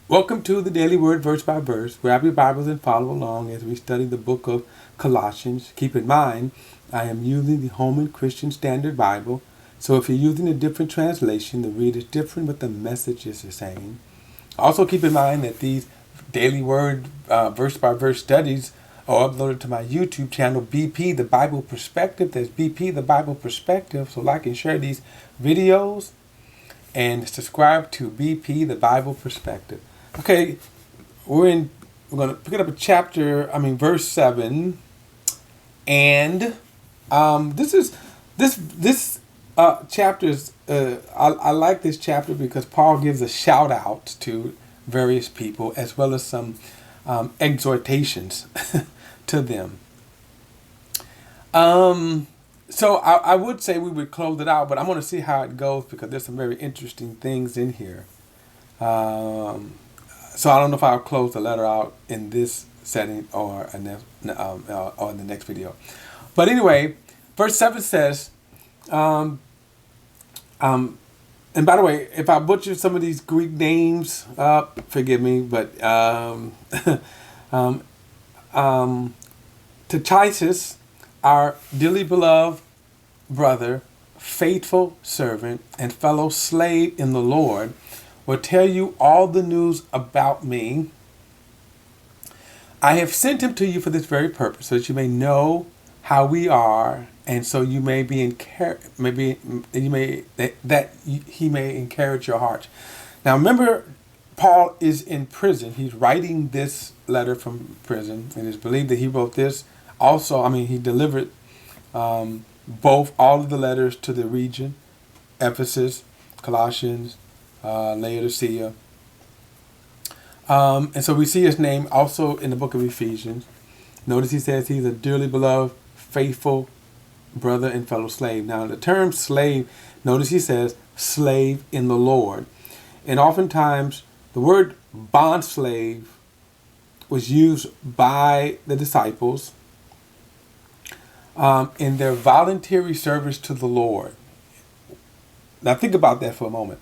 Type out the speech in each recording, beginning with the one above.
Welcome to the Daily Word Verse by Verse. Grab your Bibles and follow along as we study the book of Colossians. Keep in mind, I am using the Holman Christian Standard Bible, so if you're using a different translation, the read is different, but the message is the same. Also keep in mind that these Daily Word Verse by Verse studies are uploaded to my YouTube channel, BP The Bible Perspective. There's BP The Bible Perspective, so like and share these videos and subscribe to BP The Bible Perspective. Okay, we're going to pick it up verse 7, and this chapter is I like this chapter because Paul gives a shout out to various people as well as some exhortations to them. So I would say we would close it out, but I'm going to see how it goes because there's some very interesting things in here. So I don't know if I'll close the letter out in this setting or in the next video. But anyway, verse 7 says, and by the way, if I butcher some of these Greek names, forgive me, but to Titus, our dearly beloved brother, faithful servant, and fellow slave in the Lord, will tell you all the news about me. I have sent him to you for this very purpose, so that you may know how we are, and so you may be that he may encourage your heart. Now remember, Paul is in prison. He's writing this letter from prison. It is believed that he wrote this. Also, he delivered all of the letters to the region, Ephesus, Colossians, Laodicea. And so we see his name also in the book of Ephesians. Notice he says he's a dearly beloved, faithful brother and fellow slave. Now the term slave, notice he says slave in the Lord. And oftentimes the word bond slave was used by the disciples in their voluntary service to the Lord. Now think about that for a moment.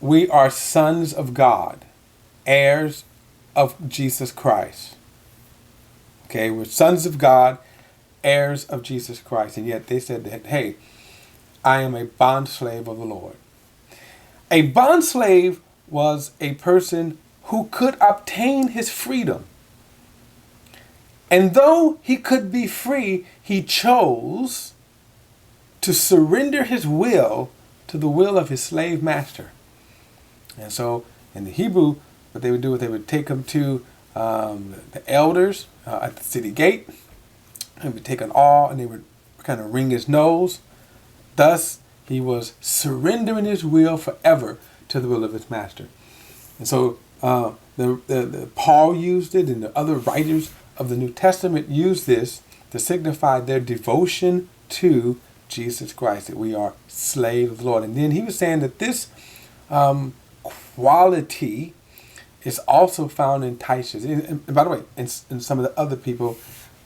We are sons of God, heirs of Jesus Christ. Okay, we're sons of God, heirs of Jesus Christ. And yet they said that, hey, I am a bond slave of the Lord. A bond slave was a person who could obtain his freedom. And though he could be free, he chose to surrender his will to the will of his slave master. And so in the Hebrew, what they would do is they would take him to the elders at the city gate, and would take an awl and they would kind of wring his nose. Thus, he was surrendering his will forever to the will of his master. And so the Paul used it, and the other writers of the New Testament used this to signify their devotion to Jesus Christ, that we are slaves of the Lord. And then he was saying that this quality is also found in Titus. And by the way, in some of the other people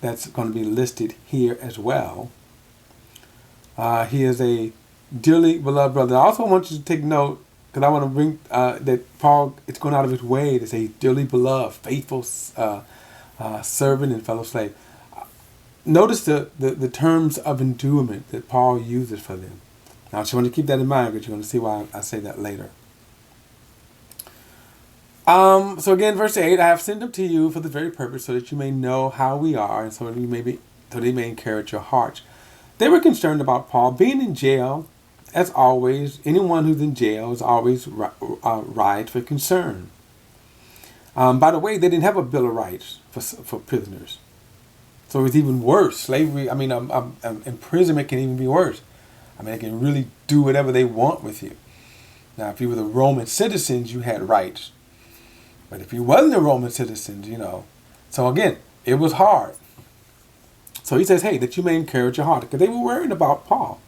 that's going to be listed here as well. He is a dearly beloved brother. I also want you to take note, because I want to bring that Paul is going out of his way to say dearly beloved, faithful servant and fellow slave. Notice the terms of endowment that Paul uses for them. Now, I just want to keep that in mind because you're going to see why I say that later. So again, verse 8, I have sent them to you for the very purpose so that you may know how we are and so that they may encourage your hearts. They were concerned about Paul being in jail. As always, anyone who's in jail is always right for concern. By the way, they didn't have a Bill of Rights for prisoners. So it's even worse. Slavery, imprisonment can even be worse. They can really do whatever they want with you. Now, if you were the Roman citizens, you had rights. But if you wasn't a Roman citizen, So again, it was hard. So he says, hey, that you may encourage your heart. Because they were worried about Paul.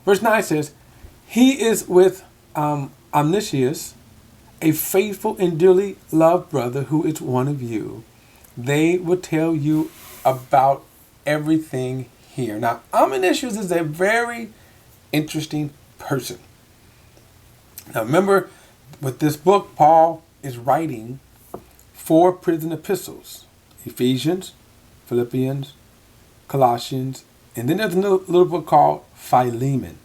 Verse 9 says, he is with Omniscius, a faithful and dearly loved brother who is one of you. They will tell you about everything here. Now, Omniscius is a very interesting person. Now, remember, With this book, Paul is writing 4 prison epistles: Ephesians, Philippians, Colossians, and then there's a little book called Philemon.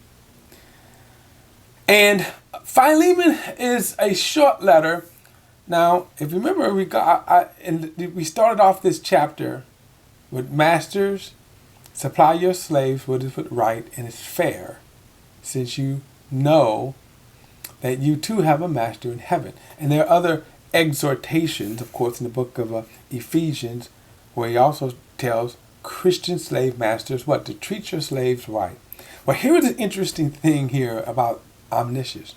And Philemon is a short letter. Now, if you remember, we started off this chapter with masters, supply your slaves what is put right and is fair, since you know that you too have a master in heaven. And there are other exhortations, of course, in the book of Ephesians, where he also tells Christian slave masters what? To treat your slaves right. Well, here is an interesting thing here about omniscience.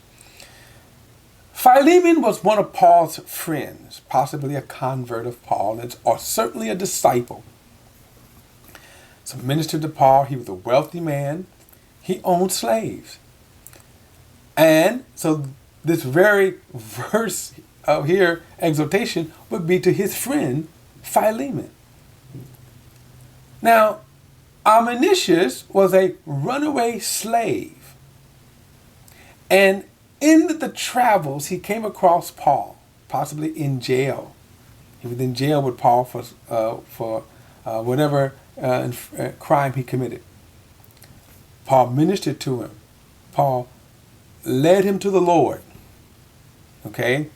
Philemon was one of Paul's friends, possibly a convert of Paul, or certainly a disciple. So ministered to Paul. He was a wealthy man. He owned slaves. And so this very verse here, exhortation, would be to his friend Philemon. Now, Omniscius was a runaway slave. And in the travels, he came across Paul, possibly in jail. He was in jail with Paul for whatever crime he committed. Paul ministered to him. Paul led him to the Lord. Okay?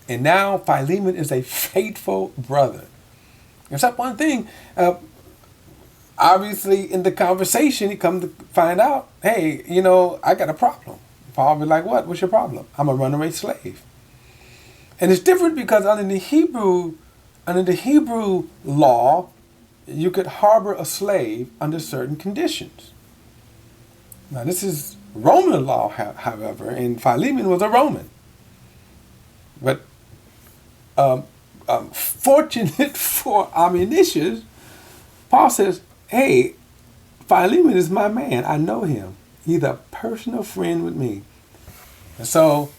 And now Philemon is a faithful brother. Except one thing, obviously in the conversation, he come to find out, hey, I got a problem. Paul be like, what? What's your problem? I'm a runaway slave. And it's different because under the Hebrew law, you could harbor a slave under certain conditions. Now this is Roman law, however, and Philemon was a Roman. But fortunate for Omniscius, Paul says, hey, Philemon is my man. I know him. He's a personal friend with me. And so,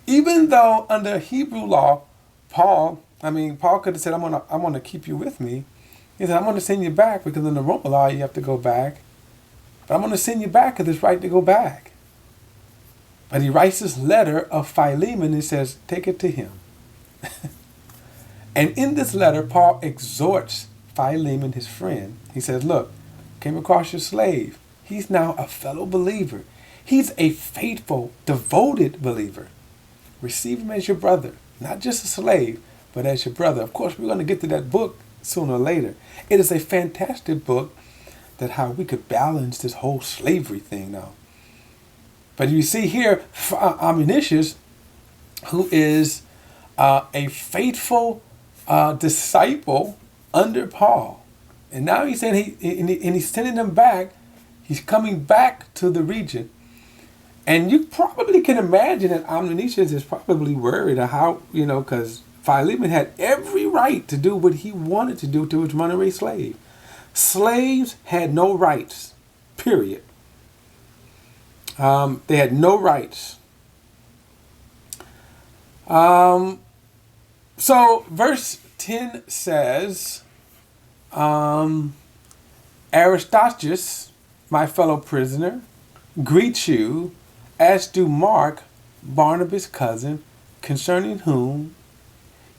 even though under Hebrew law, Paul could have said, I'm gonna keep you with me. He said, I'm gonna send you back because in the Roman law you have to go back. But I'm gonna send you back because it's right to go back. But he writes this letter of Philemon and says, take it to him. And in this letter, Paul exhorts Philemon, his friend. He says, look, came across your slave. He's now a fellow believer. He's a faithful, devoted believer. Receive him as your brother, not just a slave, but as your brother. Of course, we're going to get to that book sooner or later. It is a fantastic book that how we could balance this whole slavery thing now. But you see here, Omniscius, who is a faithful disciple under Paul. And now he's saying he's sending them back. He's coming back to the region. And you probably can imagine that Omniscius is probably worried of how, because Philemon had every right to do what he wanted to do to his runaway slave. Slaves had no rights, period. They had no rights. So verse 10 says, Aristarchus, my fellow prisoner, greets you, as do Mark, Barnabas' cousin, concerning whom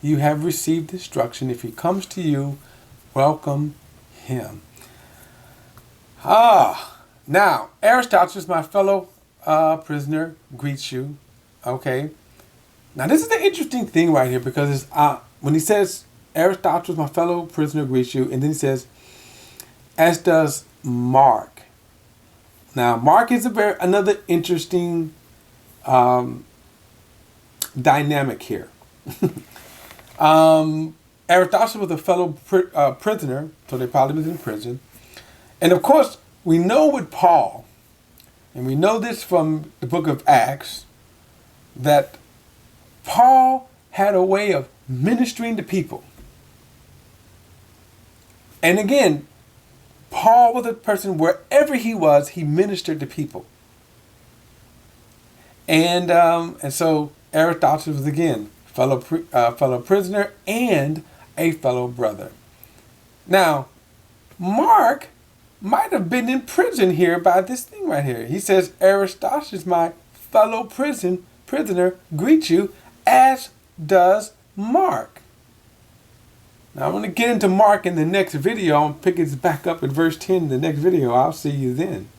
you have received instruction. If he comes to you, welcome him. Now, Aristarchus, my fellow prisoner, greets you. Okay. Now, this is the interesting thing right here, because it's, when he says, Aristarchus, my fellow prisoner, greets you, and then he says, as does Mark. Now, Mark is another interesting dynamic here. Aristarchus was a fellow prisoner, so they probably was in prison. And of course, we know with Paul, and we know this from the book of Acts, that Paul had a way of ministering to people. And again, Paul was a person, wherever he was, he ministered to people. And so Aristarchus was again fellow prisoner and a fellow brother. Now, Mark might have been in prison here by this thing right here. He says, Aristarchus, my fellow prisoner, greets you, as does Mark. Now I'm going to get into Mark in the next video and pick it back up at verse 10 in the next video. I'll see you then.